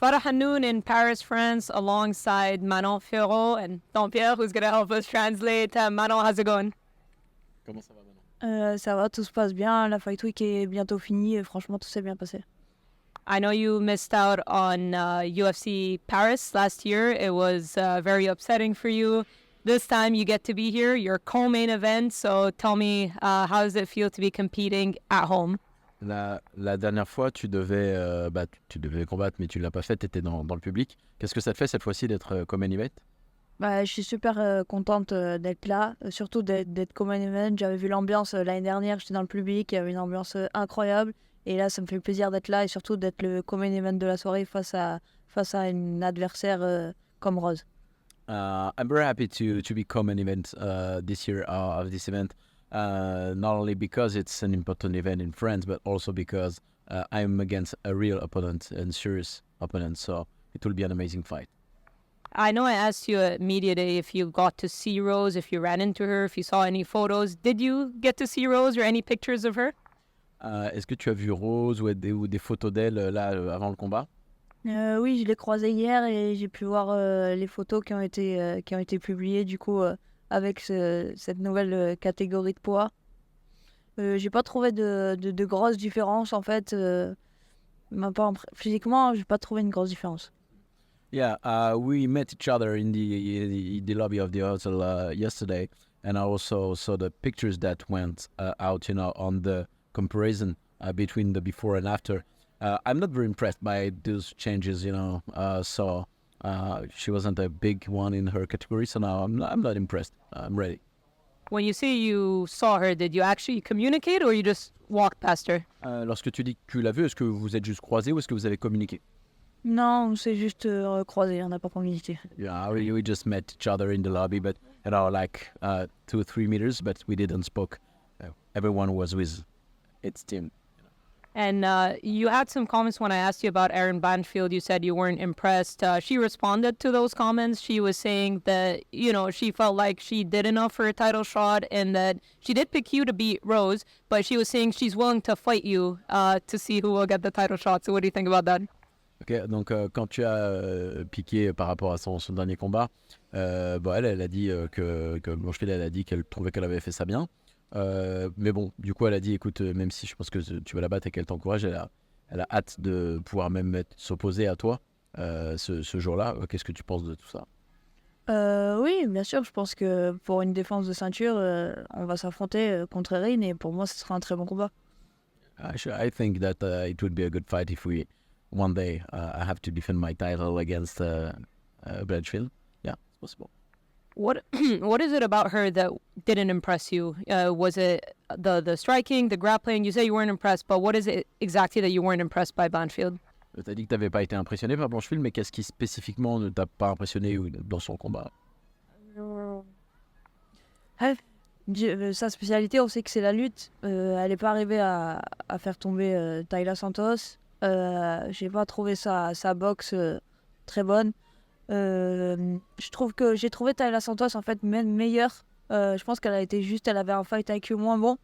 Farah Hannoun in Paris, France, alongside Manon Fiorot and Jean-Pierre, who's going to help us translate. Manon, how's it going? Comment ça va maintenant? Ça va, tout se passe bien. La Fight Week est bientôt finie et franchement, tout s'est bien passé. I know you missed out on UFC Paris last year. It was very upsetting for you. This time you get to be here, your co-main event. So tell me, how does it feel to be competing at home? La dernière fois, tu devais combattre, mais tu ne l'as pas fait, tu étais dans le public. Qu'est-ce que ça te fait cette fois-ci d'être co-main event? Je suis super contente d'être là, surtout d'être co-main event. J'avais vu l'ambiance l'année dernière, j'étais dans le public, il y avait une ambiance incroyable. Et là, ça me fait plaisir d'être là et surtout d'être le co-main event de la soirée face à une adversaire comme Rose. I'm very happy to be co-main event this year of this event. Not only because it's an important event in France, but also because I'm against a real opponent and serious opponent. So it will be an amazing fight. I know I asked you at Media Day if you got to see Rose, if you ran into her, if you saw any photos. Did you get to see Rose or any pictures of her? Est-ce que tu as vu Rose ou des photos d'elle là avant le combat? Oui, je l'ai croisée hier et j'ai pu voir les photos qui ont été publiées du coup avec cette nouvelle catégorie de poids. J'ai pas trouvé de grosses différences en fait. Physiquement, j'ai pas trouvé une grosse différence. Yeah, we met each other in the lobby of the hotel yesterday, and I also saw the pictures that went out, on the comparison between the before and after. I'm not very impressed by those changes, so she wasn't a big one in her category, so now I'm not impressed. I'm ready. When you say you saw her, did you actually communicate or you just walked past her? Lorsque tu dis que tu l'as vue, est-ce que vous êtes juste croisés ou est-ce que vous avez communiqué? Non, on s'est juste croisés, on n'a pas communiqué. Yeah, we just met each other in the lobby, but like 2 or 3 meters, but we didn't spoke. Everyone was with its team. And you had some comments when I asked you about Erin Blanchfield. You said you weren't impressed. She responded to those comments. She was saying that, she felt like she did enough for a title shot and that she did pick you to beat Rose, but she was saying she's willing to fight you to see who will get the title shot. So what do you think about that? Ok, donc quand tu as piqué par rapport à son dernier combat, elle a dit que Blanchfield, elle a dit qu'elle trouvait qu'elle avait fait ça bien. Mais bon, du coup, elle a dit, écoute, même si je pense que tu vas la battre et qu'elle t'encourage, elle a hâte de pouvoir même s'opposer à toi ce jour-là. Qu'est-ce que tu penses de tout ça? Oui, bien sûr, je pense que pour une défense de ceinture, on va s'affronter contre Erin et pour moi, ce sera un très bon combat. I think that it would be a good fight if one day I have to defend my title against Blanchfield. Yeah, it's possible. What is it about her that didn't impress you? Was it the striking, the grappling? You say you weren't impressed, but what is it exactly that you weren't impressed by Banfield? Tu as dit que tu n'avais pas été impressionné par Blanchfield, mais qu'est-ce qui spécifiquement ne t'a pas impressionné dans son combat? Sa spécialité, on sait que c'est la lutte. Elle n'est pas arrivée à faire tomber Taila Santos. J'ai pas trouvé sa boxe très bonne. J'ai trouvé Taila Santos en fait même meilleure. Je pense qu'elle avait un fight IQ moins bon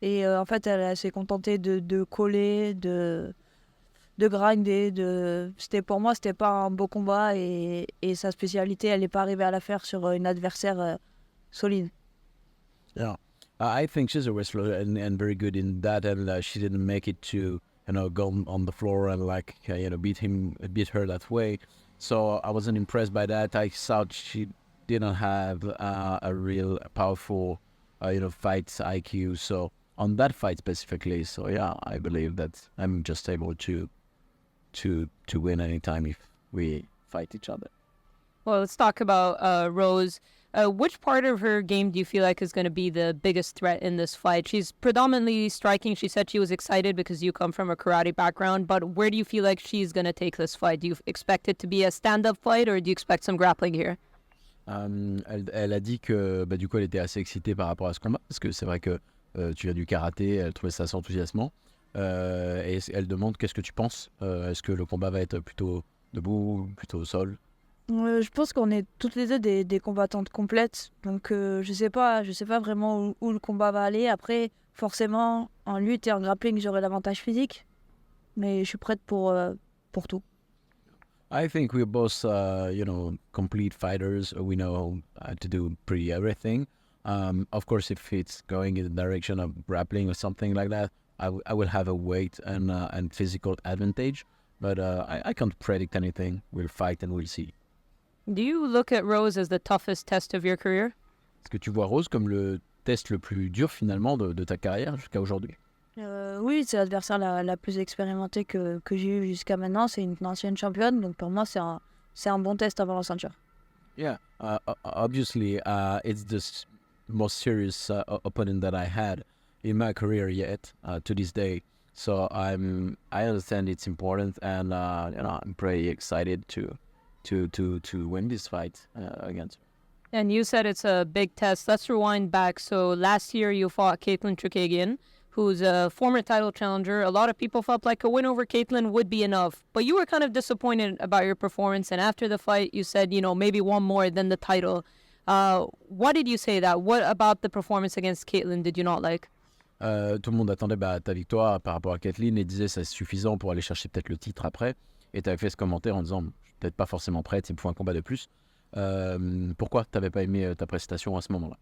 et en fait elle s'est contentée de coller, de grinder. Pour moi c'était pas un beau combat et sa spécialité elle n'est pas arrivée à la faire sur une adversaire solide. Yeah, I think she's a wrestler and very good in that, and she didn't make it to go on the floor and beat her that way. So I wasn't impressed by that. I thought she didn't have a real powerful, fight IQ. So on that fight specifically, so yeah, I believe that I'm just able to win anytime if we fight each other. Well, let's talk about Rose. Which part of her game do you feel like is going to be the biggest threat in this fight? She's predominantly striking. She said she was excited because you come from a karate background, but where do you feel like she's going to take this fight? Do you expect it to be a stand-up fight or do you expect some grappling here? Elle a dit que du coup elle était assez excitée par rapport à ce combat parce que c'est vrai que tu viens du karaté, elle trouvait ça assez enthousiasmant et elle demande qu'est-ce que tu penses, est-ce que le combat va être plutôt debout, plutôt au sol? Je pense qu'on est toutes les deux des combattantes complètes, donc je sais pas vraiment où le combat va aller. Après, forcément, en lutte et en grappling, j'aurai l'avantage physique, mais je suis prête pour tout. I think we're both, complete fighters. We know to do pretty everything. Of course, if it's going in the direction of grappling or something like that, I will have a weight and physical advantage. But I can't predict anything. We'll fight and we'll see. Do you look at Rose as the toughest test of your career? Est-ce que tu vois Rose comme le test le plus dur finalement de ta carrière jusqu'à aujourd'hui? Oui, c'est l'adversaire la plus expérimentée que j'ai eue jusqu'à maintenant. C'est une ancienne championne, donc pour moi, c'est un bon test avant la ceinture. Yeah, obviously, it's the most serious opponent that I had in my career yet to this day. So I understand it's important, and I'm pretty excited to win this fight against her. And you said it's a big test. Let's rewind back. So last year you fought Caitlyn Wentz, who's a former title challenger. A lot of people felt like a win over Caitlyn would be enough, but you were kind of disappointed about your performance. And after the fight, you said, maybe one more than the title. What did you say that? What about the performance against Caitlyn did you not like? Tout le monde attendait ta victoire par rapport à Caitlyn et disait c'est suffisant pour aller chercher peut-être le titre après. Et tu avais fait ce commentaire en disant je suis peut-être pas forcément prête, il me faut un combat de plus. Pourquoi tu n'avais pas aimé ta prestation à ce moment-là?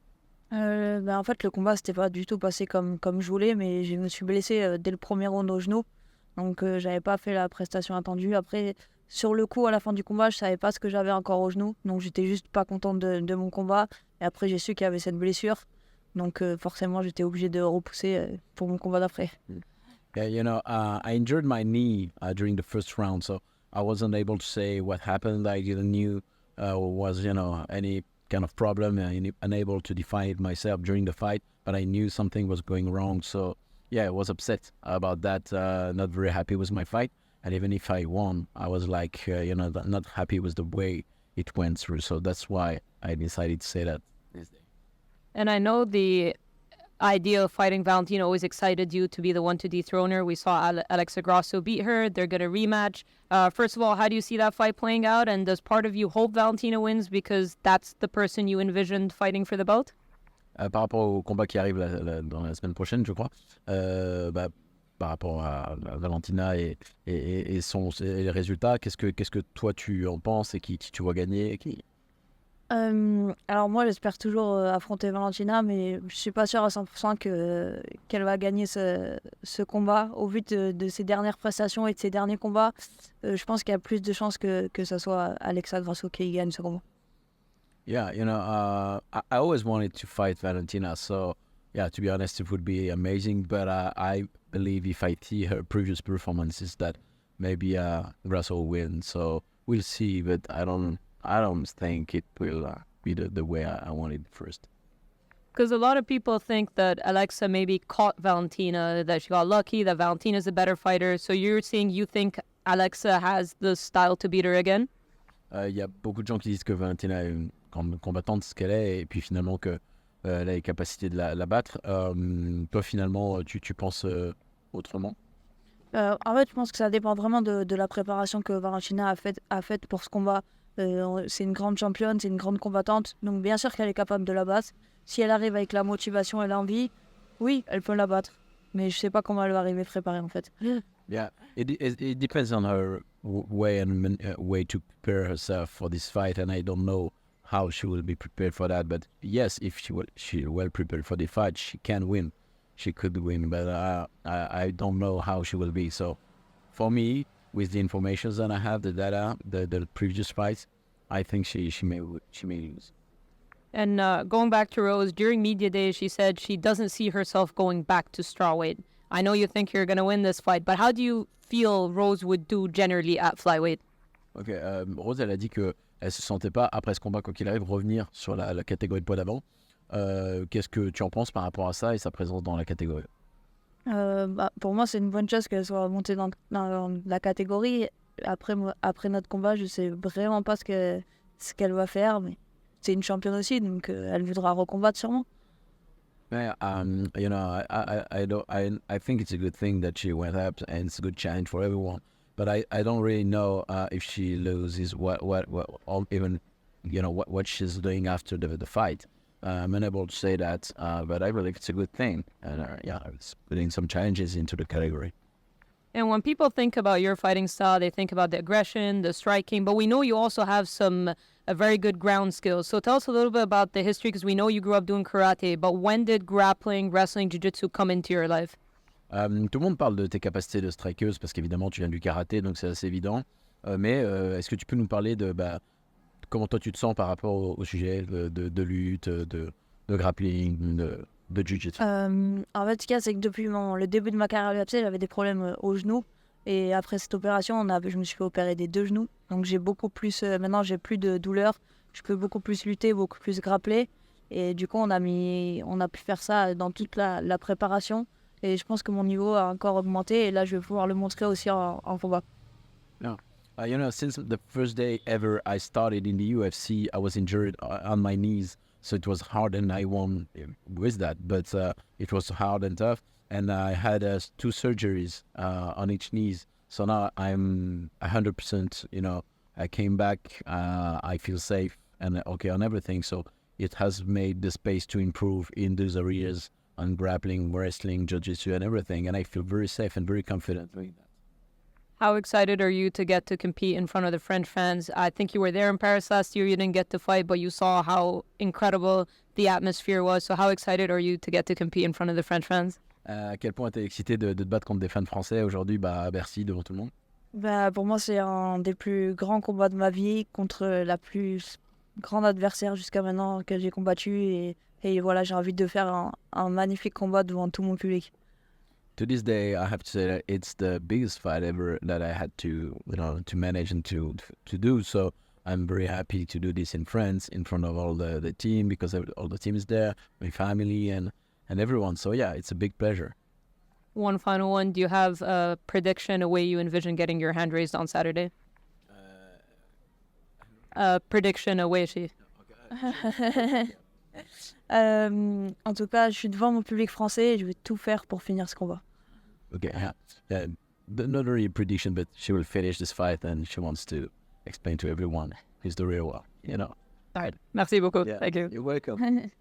En fait, le combat s'était pas du tout passé comme je voulais, mais je me suis blessée dès le premier round au genou. Donc, j'avais pas fait la prestation attendue. Après, sur le coup, à la fin du combat, je savais pas ce que j'avais encore au genou. Donc, j'étais juste pas contente de mon combat. Et après, j'ai su qu'il y avait cette blessure. Donc, forcément, j'étais obligée de repousser pour mon combat d'après. Yeah, I injured my knee during the first round, so I wasn't able to say what happened. I didn't knew was any kind of problem, unable to define it myself during the fight, but I knew something was going wrong. So yeah, I was upset about that, not very happy with my fight. And even if I won, I was like, not happy with the way it went through. So that's why I decided to say that this day. And I know the idea of fighting Valentina always excited you to be the one to dethrone her. We saw Alexa Grasso beat her. They're going to rematch. First of all, how do you see that fight playing out? And does part of you hope Valentina wins because that's the person you envisioned fighting for the belt? Par rapport au combat qui arrive dans la semaine prochaine, je crois, par rapport à Valentina et les résultats, qu'est-ce que toi tu en penses et qui tu vois gagner qui? Alors moi, j'espère toujours affronter Valentina, mais je suis pas sûre à 100% qu'elle va gagner ce combat. Au vu de ses dernières prestations et de ses derniers combats, je pense qu'il y a plus de chances que ce soit Alexa Grasso qui gagne ce combat. Yeah, I always wanted to fight Valentina, so yeah, to be honest, it would be amazing. But I believe if I see her previous performances, that maybe Grasso will win. So we'll see, but I don't think it will be the way I want it first. Because a lot of people think that Alexa maybe caught Valentina, that she got lucky, that Valentina's a better fighter. So you think Alexa has the style to beat her again? Il y a beaucoup de gens qui disent que Valentina est une grande combattante, ce qu'elle est, et puis finalement qu'elle a les capacités de la battre. Toi, finalement, tu penses autrement? En fait, je pense que ça dépend vraiment de la préparation que Valentina a faite pour ce combat. C'est une grande championne, c'est une grande combattante, donc bien sûr qu'elle est capable de la battre. Si elle arrive avec la motivation et l'envie, oui, elle peut la battre. Mais je sais pas comment elle va arriver préparée en fait. Yeah, it depends on her way to prepare herself for this fight, and I don't know how she will be prepared for that. But yes, if she well prepared for the fight, she can win. She could win, but I don't know how she will be. So for me, with the information that I have, the data, the previous fights, I think she may lose. And going back to Rose, during media day, she said she doesn't see herself going back to strawweight. I know you think you're going to win this fight, but how do you feel Rose would do generally at flyweight? Ok, Rose, elle a dit que elle se sentait pas, après ce combat, quoi qu'il arrive, revenir sur la catégorie de poids d'avant. Qu'est-ce que tu en penses par rapport à ça et sa présence dans la catégorie? Pour moi, c'est une bonne chose qu'elle soit montée dans la catégorie. Après notre combat, je sais vraiment pas ce qu'elle va faire, mais c'est une championne aussi, donc elle voudra recombattre sûrement. Yeah, I think it's a good thing that she went up, and it's a good challenge for everyone. But I don't really know if she loses what she's doing after the fight. I'm unable to say that, but I believe it's a good thing, and it's putting some challenges into the category. And when people think about your fighting style, they think about the aggression, the striking, but we know you also have some a very good ground skills. So tell us a little bit about the history, because we know you grew up doing karate, but when did grappling, wrestling, jiu-jitsu come into your life? Tout le monde parle de tes capacités de strikeuse parce qu'évidemment tu viens du karaté, donc c'est assez évident. Mais est-ce que tu peux nous parler de comment toi tu te sens par rapport au sujet de lutte, de grappling, de jiu-jitsu? En fait, ce qu'il y a, c'est que depuis le début de ma carrière à l'UFC, j'avais des problèmes au genou. Et après cette opération, je me suis fait opérer des 2 genoux. Donc j'ai beaucoup plus, maintenant j'ai plus de douleur. Je peux beaucoup plus lutter, beaucoup plus grappler. Et du coup, on a pu faire ça dans toute la préparation. Et je pense que mon niveau a encore augmenté. Et là, je vais pouvoir le montrer aussi en combat. Yeah. You know, since the first day ever I started in the UFC, I was injured on my knees. So it was hard and I won with that. But it was hard and tough. And I had 2 surgeries on each knees. So now I'm 100%, you know, I came back, I feel safe and okay on everything. So it has made the space to improve in those areas on grappling, wrestling, jiu-jitsu and everything. And I feel very safe and very confident doing that. How excited are you to get to compete in front of the French fans? I think you were there in Paris last year. You didn't get to fight, but you saw how incredible the atmosphere was. So how excited are you to get to compete in front of the French fans? À quel point tu es excité de te battre contre des fans français aujourd'hui à Bercy devant tout le monde? Pour moi, c'est un des plus grands combats de ma vie contre la plus grande adversaire jusqu'à maintenant que j'ai combattu. Et voilà, j'ai envie de faire un magnifique combat devant tout mon public. To this day, I have to say that it's the biggest fight ever that I had to, you know, to manage and to do. So I'm very happy to do this in France, in front of all the team, because all the team is there, my family and everyone. So yeah, it's a big pleasure. One final one. Do you have a prediction, a way you envision getting your hand raised on Saturday? Prediction, a way she. En tout cas, je suis devant mon public français et je vais tout faire pour finir ce combat. Okay, yeah. Not really a prediction, but she will finish this fight and she wants to explain to everyone who's the real one, you know. All right. Merci beaucoup. Yeah. Thank you. You're welcome.